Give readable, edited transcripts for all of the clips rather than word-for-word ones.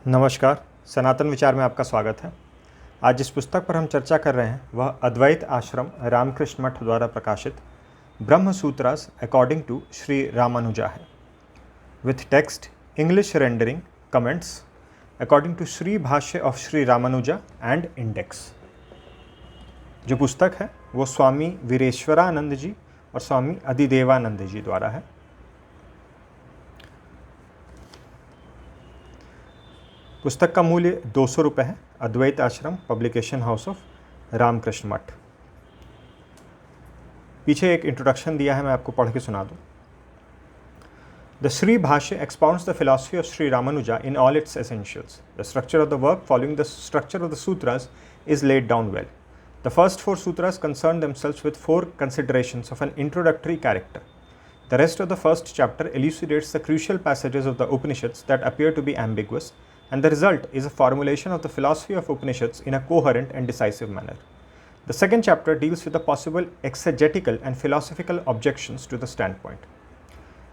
नमस्कार, सनातन विचार में आपका स्वागत है। आज जिस पुस्तक पर हम चर्चा कर रहे हैं वह अद्वैत आश्रम रामकृष्ण मठ द्वारा प्रकाशित ब्रह्म सूत्रास अकॉर्डिंग टू श्री रामानुजा है, with text, English rendering, comments according to Shri Bhashya of Shri Ramanuja and index. जो पुस्तक है वो स्वामी वीरेश्वरानंद जी और स्वामी अधिदेवानंद जी द्वारा है। पुस्तक का मूल्य 200 रुपये है। अद्वैत आश्रम पब्लिकेशन हाउस ऑफ रामकृष्ण मठ। पीछे एक इंट्रोडक्शन दिया है, मैं आपको पढ़ के सुना दूँ। द श्री भाष्य expounds the philosophy of Sri Ramanuja in all its essentials. The structure of the work following the structure of the sutras is laid down well. The first 4 sutras concern themselves with 4 considerations of an introductory character. The rest of the first chapter elucidates the crucial passages of the Upanishads that appear to be ambiguous, and the result is a formulation of the philosophy of Upanishads in a coherent and decisive manner. The second chapter deals with the possible exegetical and philosophical objections to the standpoint.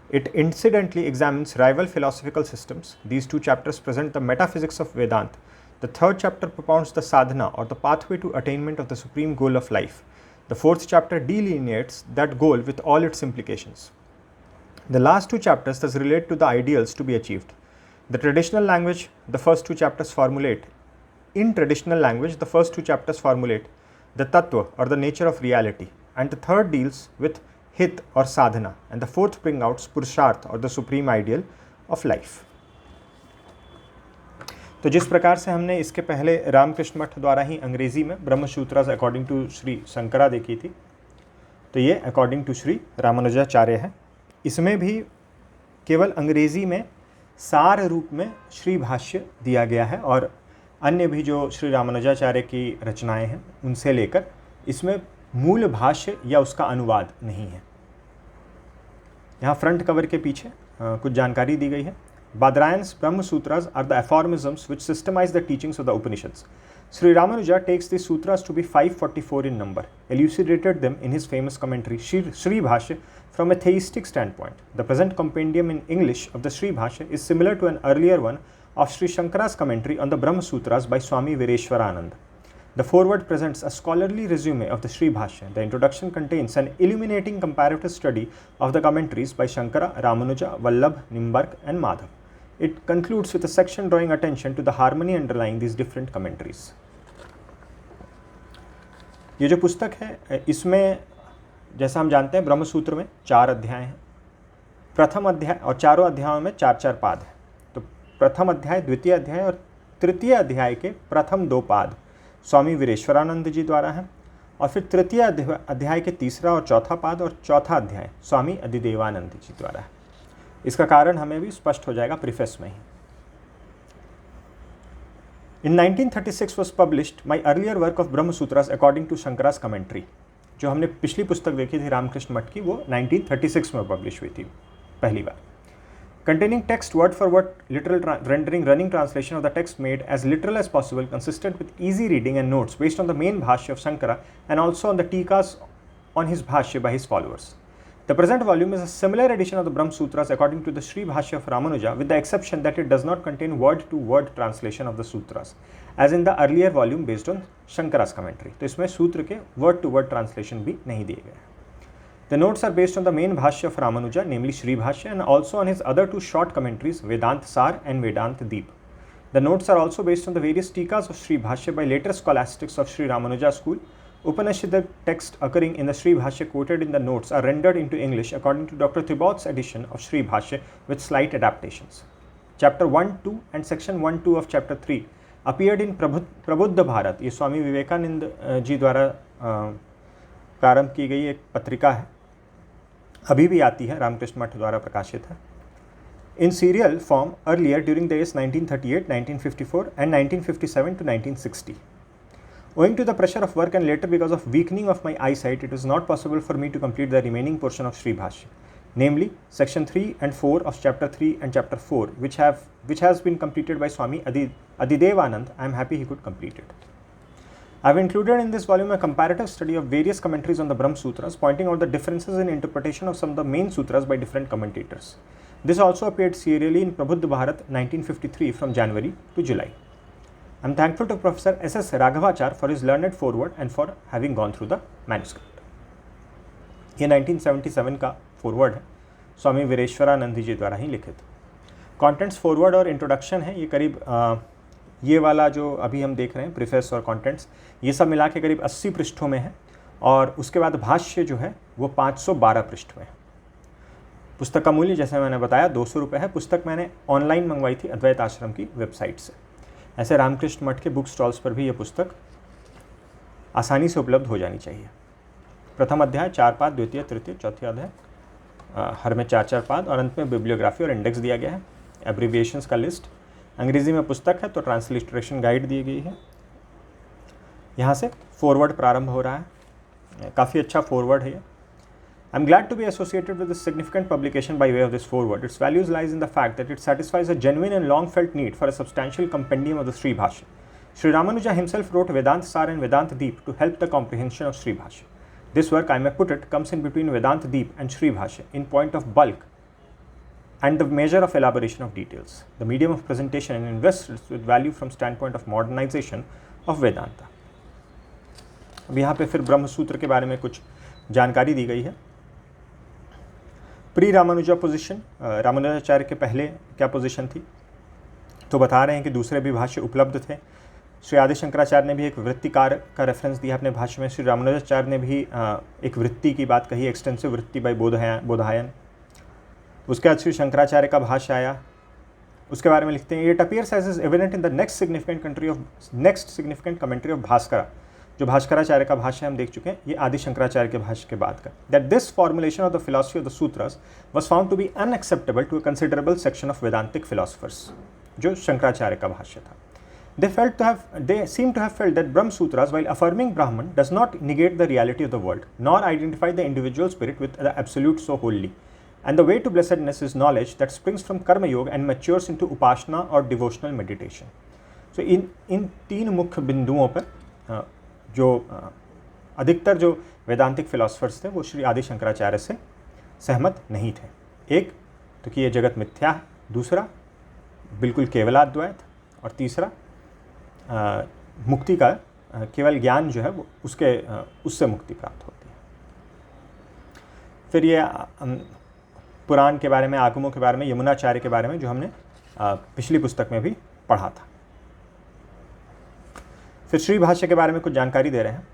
It incidentally examines rival philosophical systems. These 2 chapters present the metaphysics of Vedanta. The third chapter propounds the sadhana, or the pathway to attainment of the supreme goal of life. The fourth chapter delineates that goal with all its implications. The last 2 chapters thus relate to the ideals to be achieved. The traditional language, the first 2 chapters formulate. In traditional language, the first 2 chapters formulate the tattva, or the nature of reality, and the third deals with hit or sadhana, and the fourth brings out purusharth, or the supreme ideal of life. तो जिस प्रकार से हमने इसके पहले रामकृष्ण मठ द्वारा ही अंग्रेजी में ब्रह्मसूत्रास अकॉर्डिंग टू श्री शंकरा देखी थी, तो ये अकॉर्डिंग टू श्री रामानुजाचार्य है। इसमें भी केवल अंग्रेजी में सार रूप में श्री भाष्य दिया गया है, और अन्य भी जो श्री रामानुजाचार्य की रचनाएं हैं उनसे लेकर इसमें मूल भाष्य या उसका अनुवाद नहीं है। यहाँ फ्रंट कवर के पीछे कुछ जानकारी दी गई है। Badrayan's Brahma Sutras are the aphorisms which systemize the teachings of the Upanishads. Sri Ramanuja takes these sutras to be 544 in number, elucidated them in his famous commentary Sri Bhashya from a theistic standpoint. The present compendium in English of the Sri Bhashya is similar to an earlier one of Sri Shankara's commentary on the Brahma Sutras by Swami Vireshwaranand. The foreword presents a scholarly resume of the Sri Bhashya. The introduction contains an illuminating comparative study of the commentaries by Shankara, Ramanuja, Vallabh, Nimbark and Madhav. It concludes with a section drawing attention to the harmony underlying these different commentaries. ये जो पुस्तक है इसमें जैसा हम जानते हैं ब्रह्मसूत्र में 4 अध्याय हैं। प्रथम अध्याय और चारों अध्यायों में 4-4 पाद हैं। तो प्रथम अध्याय, द्वितीय अध्याय और तृतीय अध्याय के प्रथम 2 पाद स्वामी वीरेश्वरानंद जी द्वारा हैं, और फिर तृतीय अध्याय के तीसरा और चौथा पाद और चौथा अध्याय स्वामी अधिदेवानंद जी द्वारा है। इसका कारण हमें भी स्पष्ट हो जाएगा प्रीफेस में ही। In 1936 was published my earlier work of Brahma Sutras according to Shankara's commentary. जो हमने पिछली पुस्तक देखी थी रामकृष्ण मठ की, वो 1936 में पब्लिश हुई थी पहली बार। Containing text word for word literal rendering running translation of the text made as literal as possible, consistent with easy reading and notes based on the main bhashya of Shankara and also on the tikas on his bhashya by his followers. The present volume is a similar edition of the Brahma Sutras according to the Sri Bhashya of Ramanuja, with the exception that it does not contain word-to-word translation of the sutras, as in the earlier volume based on Shankara's commentary. तो इसमें सूत्र के word-to-word translation भी नहीं दिए गए। The notes are based on the main Bhashya of Ramanuja, namely Sri Bhashya, and also on his other 2 short commentaries, Vedanta Sar and Vedanta Deep. The notes are also based on the various tikas of Sri Bhashya by later scholastics of Sri Ramanuja school. Upanishadic texts occurring in the Sri Bhashya quoted in the notes are rendered into English according to Dr. Thibaut's edition of Sri Bhashya with slight adaptations. Chapter 1-2 and section 1-2 of chapter 3 appeared in प्रबुद्ध भारत। ये स्वामी विवेकानंद जी द्वारा प्रारंभ की गई एक पत्रिका है, अभी भी आती है, रामकृष्ण मठ द्वारा प्रकाशित है। In serial form earlier during the years 1938, 1954 and 1957 to 1960. Owing to the pressure of work and later because of weakening of my eyesight, it was not possible for me to complete the remaining portion of Sri Bhashya, namely section 3 and 4 of chapter 3 and chapter 4, which has been completed by Swami Adidevanand. I am happy he could complete it. I have included in this volume a comparative study of various commentaries on the Brahma Sutras, pointing out the differences in interpretation of some of the main sutras by different commentators. This also appeared serially in Prabhuddha Bharat 1953 from January to July. I am thankful to Professor S.S. Raghavachar for his learned foreword and for having gone through the manuscript. ये 1977 का forward है, स्वामी वीरेश्वरानंद जी द्वारा ही लिखित। Contents forward और introduction है, ये करीब ये वाला जो अभी हम देख रहे हैं प्रीफेस और कंटेंट्स, ये सब मिला के करीब 80 पृष्ठों में है, और उसके बाद भाष्य जो है वो 512 पृष्ठ में है। पुस्तक का मूल्य जैसे मैंने बताया 200 रुपये है। पुस्तक मैंने ऑनलाइन मंगवाई थी अद्वैत आश्रम की वेबसाइट से। ऐसे रामकृष्ण मठ के बुक स्टॉल्स पर भी ये पुस्तक आसानी से उपलब्ध हो जानी चाहिए। प्रथम अध्याय 4 पाद, द्वितीय तृतीय चौथी अध्याय हर में 4-4 पाद, और अंत में बिब्लियोग्राफी और इंडेक्स दिया गया है, एब्रीविएशंस का लिस्ट। अंग्रेज़ी में पुस्तक है तो ट्रांसलिट्रेशन गाइड दी गई है। यहाँ से फॉरवर्ड प्रारंभ हो रहा है, काफ़ी अच्छा फॉरवर्ड है ये। I am glad to be associated with this significant publication by way of this foreword. Its values lies in the fact that it satisfies a genuine and long-felt need for a substantial compendium of the Sri Bhashya. Sri Ramanuja himself wrote Vedanta Sar and Vedanta Deep to help the comprehension of Sri Bhashya. This work, I may put it, comes in between Vedanta Deep and Sri Bhashya in point of bulk and the measure of elaboration of details, the medium of presentation, and invests with value from standpoint of modernization of Vedanta. अब यहाँ पे फिर ब्रह्म सूत्र के बारे में कुछ जानकारी दी गई है। प्री रामानुजा पोजीशन, रामानुजाचार्य के पहले क्या पोजीशन थी, तो बता रहे हैं कि दूसरे भी भाष्य उपलब्ध थे। श्री आदि शंकराचार्य ने भी एक वृत्तिकार का रेफरेंस दिया अपने भाष्य में। श्री रामानुजाचार्य ने भी एक वृत्ति की बात कही, एक्सटेंसिव वृत्ति बाय बोधायन। उसके बाद श्री शंकराचार्य का भाष्य आया, उसके बारे में लिखते हैं, it appears as is evident in the next significant commentary of Bhaskara. जो भास्कराचार्य का भाष्य हम देख चुके हैं, ये आदि शंकराचार्य के भाष्य के बाद का, that this formulation of the philosophy of the sutras was found to be unacceptable to a considerable section of Vedantic philosophers. जो शंकराचार्य का भाष्य था, they seem to have felt that Brahma Sutras, while affirming Brahman, does not negate the reality of the world, nor identify the individual spirit with the absolute so wholly. And the way to blessedness is knowledge that springs from Karma Yoga and matures into Upasana or devotional meditation. So इन तीन मुख्य बिंदुओं पर जो अधिकतर जो वेदांतिक philosophers थे वो श्री आदि शंकराचार्य से सहमत नहीं थे। एक तो कि ये जगत मिथ्या है, दूसरा बिल्कुल केवलाद्वैत, और तीसरा मुक्ति का केवल ज्ञान जो है वो उससे मुक्ति प्राप्त होती है। फिर ये पुराण के बारे में, आगमों के बारे में, यमुनाचार्य के बारे में जो हमने पिछली पुस्तक में भी पढ़ा था। फिर श्री भाष्य के बारे में कुछ जानकारी दे रहे हैं।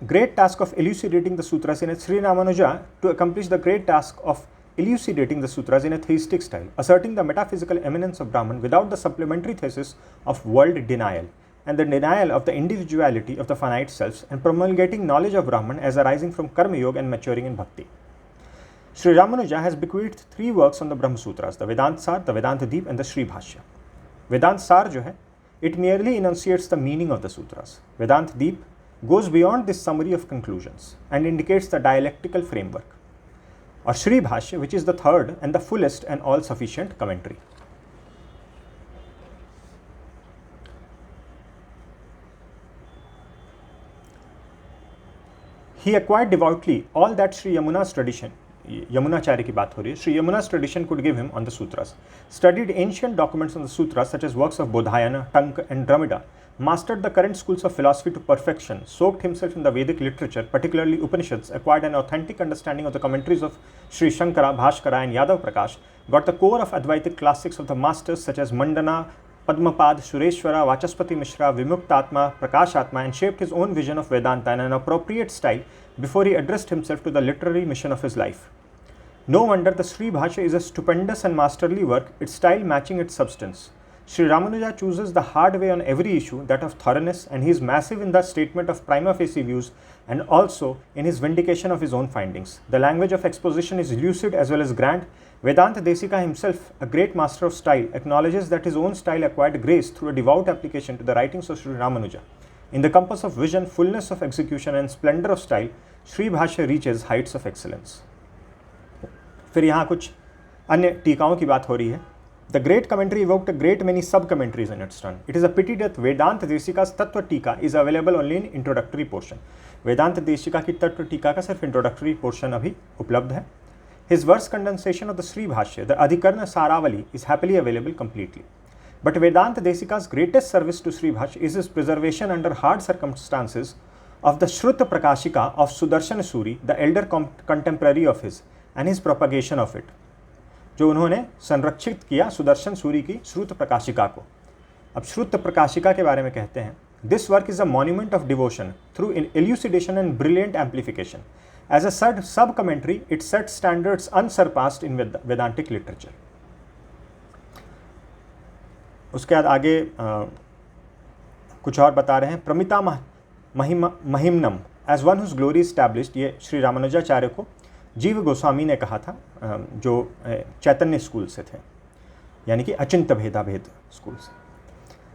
Great task of elucidating the sutras in a Sri Ramanuja to accomplish the great task of elucidating the sutras in a theistic style, asserting the metaphysical eminence of Brahman without the supplementary thesis of world denial and the denial of the individuality of the finite selves, and promulgating knowledge of Brahman as arising from Karma Yoga and maturing in Bhakti. Sri Ramanuja has bequeathed 3 works on the Brahma Sutras, the Vedanta Sar, the Vedanta Deep and the Sri Bhashya. Vedanta Sar जो है, it merely enunciates the meaning of the sutras. Vedanta Deep goes beyond this summary of conclusions and indicates the dialectical framework. Or Sri Bhashya, which is the third and the fullest and all-sufficient commentary. He acquired devoutly all that Sri Yamuna's tradition, Yamunacharya की बात हो रही है, Sri Yamuna's tradition could give him on the sutras. Studied ancient documents on the sutras such as works of Bodhayana, Tanka and Dramida. Mastered the current schools of philosophy to perfection. Soaked himself in the Vedic literature, particularly Upanishads. Acquired an authentic understanding of the commentaries of Sri Shankara, Bhaskara and Yadav Prakash. Got the core of Advaitic classics of the masters such as Mandana, Padmapad, Sureshwara, Vachaspati Mishra, Vimuktatma, Prakashatma, and shaped his own vision of Vedanta in an appropriate style before he addressed himself to the literary mission of his life. No wonder the Sri Bhashya is a stupendous and masterly work, its style matching its substance. Sri Ramanuja chooses the hard way on every issue, that of thoroughness, and he is massive in the statement of prima facie views and also in his vindication of his own findings. The language of exposition is lucid as well as grand. Vedanta Desika himself, a great master of style, acknowledges that his own style acquired grace through a devout application to the writings of Sri Ramanuja. In the compass of vision, fullness of execution and splendor of style, Sri Bhashya reaches heights of excellence. फिर यहाँ कुछ अन्य टीकाओं की बात हो रही है. The great commentary evoked a great many sub-commentaries in its turn. It is a pity that Vedanta Desika's Tattva Tika is available only in introductory portion. वेदांत देशिका की तत्व टीका का सिर्फ इंट्रोडक्टरी पोर्शन अभी उपलब्ध है. His verse condensation of the Sri Bhashya, the Adhikarana Saravali, is happily available completely. But Vedanta Desika's greatest service to Sri Bhashya is his preservation under hard circumstances of the Shruta Prakashika of Sudarshan Suri, the elder contemporary of his, and his propagation of it. जो उन्होंने संरक्षित किया सुदर्शन सूरी की श्रुत प्रकाशिका को. अब श्रुत प्रकाशिका के बारे में कहते हैं, this work is a monument of devotion through in elucidation and brilliant amplification. As a sub commentary it set standards unsurpassed in Vedantic literature. उसके बाद आगे कुछ और बता रहे हैं. प्रमिता महिमनम as one whose glory established, ये श्री रामानुजाचार्य को जीव गोस्वामी ने कहा था, जो चैतन्य स्कूल से थे, यानी कि अचिंत्य भेदाभेद स्कूल से.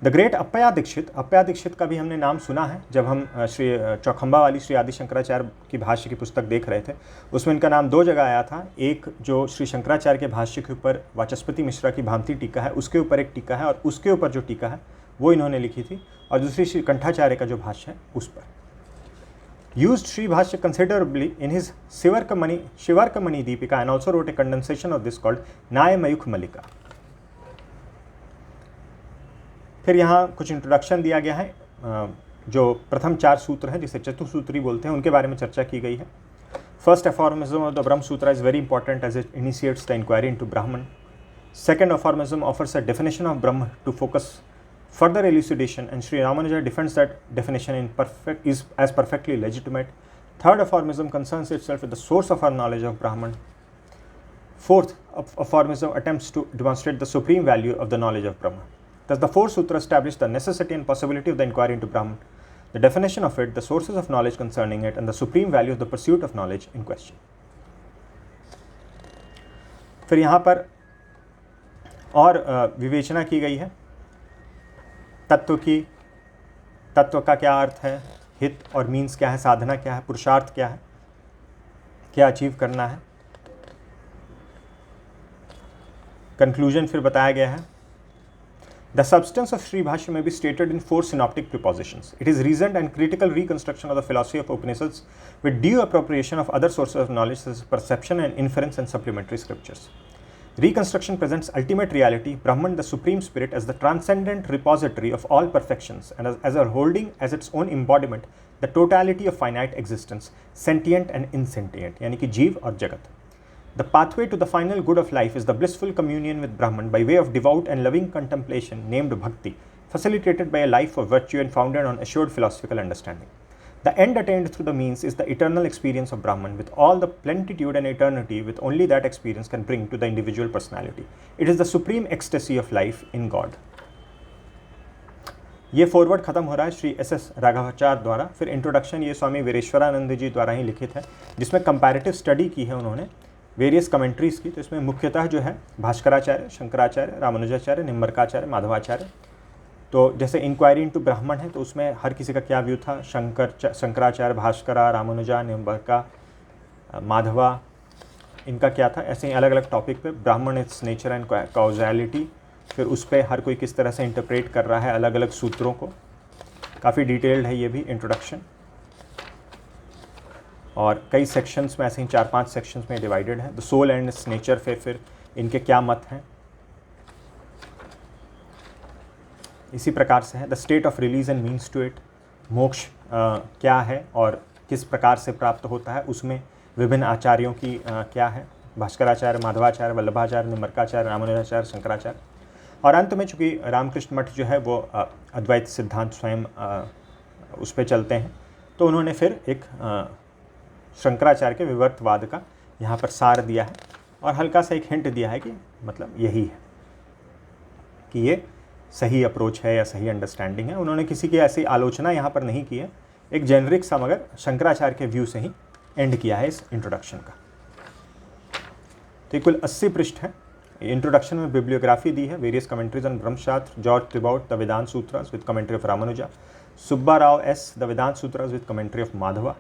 द ग्रेट अप्पया दीक्षित का भी हमने नाम सुना है. जब हम श्री चौखंबा वाली श्री आदि शंकराचार्य की भाष्य की पुस्तक देख रहे थे, उसमें इनका नाम दो जगह आया था. एक जो श्री शंकराचार्य के भाष्य के ऊपर वाचस्पति मिश्रा की भामती टीका है, उसके ऊपर एक टीका है, और उसके ऊपर जो टीका है वो इन्होंने लिखी थी, और दूसरी श्री कंठाचार्य का जो भाष्य है उस पर. Used Sri Bhashya considerably in his Shivarkamani Deepika and also wrote a condensation of this called Nayamayukh Malika. फिर यहाँ कुछ इंट्रोडक्शन दिया गया है. जो प्रथम 4 सूत्र हैं जिसे चतुसूत्री बोलते हैं, उनके बारे में चर्चा की गई है. First अफॉर्मिज्म of the Brahma Sutra is very important as it initiates the inquiry into Brahman. Second aphorism offers a definition of Brahma to focus further elucidation, and Sri Ramanuja defends that definition as perfectly legitimate. Third aphorism concerns itself with the source of our knowledge of Brahman. Fourth aphorism attempts to demonstrate the supreme value of the knowledge of Brahman. Thus the fourth sutra established the necessity and possibility of the inquiry into Brahman, the definition of it, the sources of knowledge concerning it, and the supreme value of the pursuit of knowledge in question. फिर यहाँ पर और विवेचना की गई है तत्व का क्या अर्थ है, हित और मीन्स क्या है, साधना क्या है, पुरुषार्थ क्या है, क्या अचीव करना है. कंक्लूजन फिर बताया गया है. द सब्सटेंस ऑफ श्री भाष्य में be stated in 4 synoptic prepositions. It is reasoned and critical reconstruction of the philosophy of Upanishads with due appropriation of other sources of knowledge such as perception and inference and supplementary scriptures. Reconstruction presents ultimate reality, Brahman, the supreme spirit, as the transcendent repository of all perfections, and as a holding as its own embodiment the totality of finite existence, sentient and insentient, यानी कि जीव और जगत. The pathway to the final good of life is the blissful communion with Brahman by way of devout and loving contemplation named bhakti, facilitated by a life of virtue and founded on assured philosophical understanding. The end attained through the means is the eternal experience of Brahman with all the plenitude and eternity with only that experience can bring to the individual personality. It is the supreme ecstasy of life in God. ये forward खत्म हो रहा है Shri S Raghavacharya द्वारा. फिर introduction ये स्वामी वीरेश्वरानंद जी द्वारा ही लिखित है, जिसमें कंपैरेटिव स्टडी की है उन्होंने वेरियस कमेंट्रीज़ की. तो इसमें मुख्यतः जो है भास्कराचार्य, शंकराचार्य, रामानुजाचार्य, निम्बर्काचार्य, माधवाचार्य. तो जैसे इंक्वायरी इनटू ब्राह्मण है, तो उसमें हर किसी का क्या व्यू था, शंकराचार्य, भास्करा, रामानुजा, निम्बर्का, माधवा, इनका क्या था. ऐसे ही अलग अलग टॉपिक पे ब्राह्मण, इट्स नेचर एंड कॉजैलिटी, फिर उस पर हर कोई किस तरह से इंटरप्रेट कर रहा है अलग अलग सूत्रों को. काफ़ी डिटेल्ड है ये भी इंट्रोडक्शन, और कई सेक्शंस में ऐसे ही 4-5 सेक्शंस में डिवाइडेड है. The soul and its nature पे फिर इनके क्या मत हैं, इसी प्रकार से है. The state of release and means to it, मोक्ष क्या है और किस प्रकार से प्राप्त होता है, उसमें विभिन्न आचार्यों की क्या है, भास्कराचार्य, माधवाचार्य, वल्लभाचार्य, निम्बर्काचार्य, रामानुजाचार्य, शंकराचार्य. और अंत में चूँकि रामकृष्ण मठ जो है वो अद्वैत सिद्धांत स्वयं उस पर चलते हैं, तो उन्होंने फिर एक शंकराचार्य के विवर्तवाद का यहाँ पर सार दिया है, और हल्का सा एक हिंट दिया है कि मतलब यही है कि ये सही अप्रोच है या सही अंडरस्टैंडिंग है. उन्होंने किसी की ऐसी आलोचना यहाँ पर नहीं की है, एक जेनरिक सा मगर शंकराचार्य के व्यू से ही एंड किया है इस इंट्रोडक्शन का. तो कुल 80 पृष्ठ है. इंट्रोडक्शन में बिब्लियोग्राफी दी है, various commentaries on Brahmashastra, George Thibaut the Vedanta Sutras with commentary of Ramanuja, Subba Rao S the Vedanta Sutras with commentary of Madhva,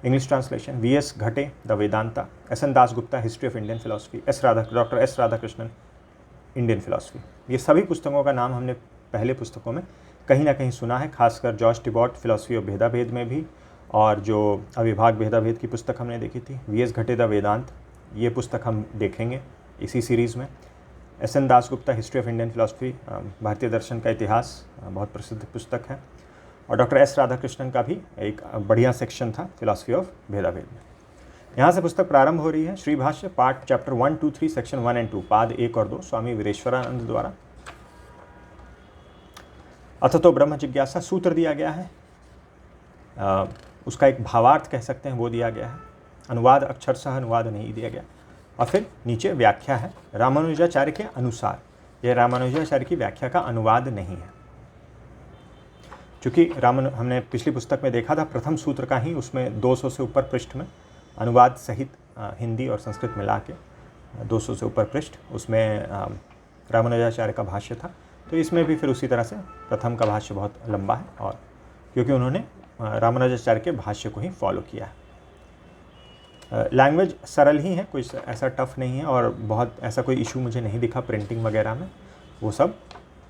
English translation V S. Ghate the Vedanta, S N. Dasgupta history of Indian philosophy, doctor S. Radhakrishnan Indian philosophy. ये सभी पुस्तकों का नाम हमने पहले पुस्तकों में कहीं ना कहीं सुना है, खासकर जॉर्ज टिबॉट फिलोसफी ऑफ भेदाभेद में भी, और जो अविभाग भेदाभेद की पुस्तक हमने देखी थी, वी.एस. घटे द वेदांत, ये पुस्तक हम देखेंगे इसी सीरीज़ में। SN. Dasgupta, history of Indian philosophy, भारतीय दर्शन का इतिहास, बहुत प्रसिद्ध पुस्तक है। और डॉक्टर एस. राधाकृष्णन का भी एक बढ़िया सेक्शन था फिलॉसफी ऑफ भेदाभेद में। यहाँ से पुस्तक प्रारंभ हो रही है। श्री भाष्य पार्ट चैप्टर 1, 2, 3 सेक्शन 1 एंड 2 पाद 1 और 2 स्वामी वीरेश्वरानंद द्वारा। अथ तो ब्रह्म जिज्ञासा सूत्र दिया गया है, उसका एक भावार्थ कह सकते हैं वो दिया गया है। अनुवाद अक्षरशः अनुवाद नहीं दिया गया। और फिर नीचे व्याख्या है रामानुजाचार्य के अनुसार। यह रामानुजाचार्य की व्याख्या का अनुवाद नहीं है, क्योंकि हमने पिछली पुस्तक में देखा था प्रथम सूत्र का ही उसमें 200 से ऊपर पृष्ठ में अनुवाद सहित हिंदी और संस्कृत मिला के 200 से ऊपर पृष्ठ उसमें रामानुजाचार्य का भाष्य था। तो इसमें भी फिर उसी तरह से प्रथम का भाष्य बहुत लंबा है, और क्योंकि उन्होंने रामानुजाचार्य के भाष्य को ही फॉलो किया है। लैंग्वेज सरल ही है, कोई ऐसा टफ नहीं है, और बहुत ऐसा कोई इशू मुझे नहीं दिखा प्रिंटिंग वगैरह में। वो सब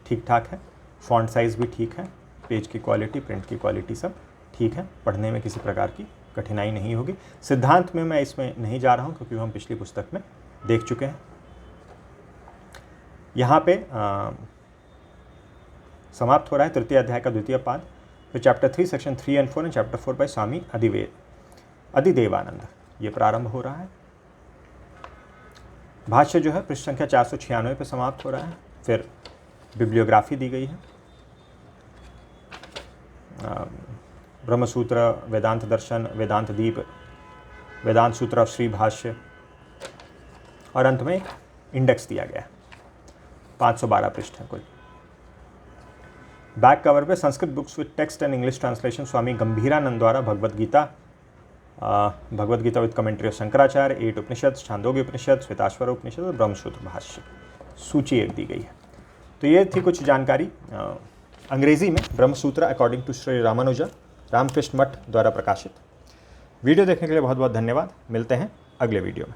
ठीक ठाक है, फॉन्ट साइज़ भी ठीक है, पेज की क्वालिटी, प्रिंट की क्वालिटी सब ठीक है, पढ़ने में किसी प्रकार की कठिनाई नहीं होगी। सिद्धांत में मैं इसमें नहीं जा रहा हूँ क्योंकि हम पिछली पुस्तक में देख चुके हैं। यहाँ पे समाप्त हो रहा है तृतीय अध्याय का द्वितीय पाद। फिर chapter 3 section 3 and 4 and chapter 4 by Swami Adhidevananda ये प्रारंभ हो रहा है। भाष्य जो है पृष्ठ संख्या 496 पे समाप्त हो रहा है। फिर बिब्लियोग्राफी दी गई है, ब्रह्मसूत्र, वेदांत दर्शन, वेदांत दीप, वेदांत सूत्र ऑफ श्री भाष्य, और अंत में एक इंडेक्स दिया गया है। 512 पृष्ठ है कुल। बैक कवर पे Sanskrit books with text and English translation Swami Gambhirananda द्वारा Bhagavad Gita with commentary of Shankaracharya, 8 Upanishad, Chandogya Upanishad, Shvetashvatara Upanishad और ब्रह्मसूत्र भाष्य, सूची एक दी गई है। तो ये थी कुछ जानकारी अंग्रेजी में ब्रह्मसूत्र अकॉर्डिंग टू श्री रामानुजा, रामकृष्ण मठ द्वारा प्रकाशित। वीडियो देखने के लिए बहुत बहुत धन्यवाद। मिलते हैं अगले वीडियो में।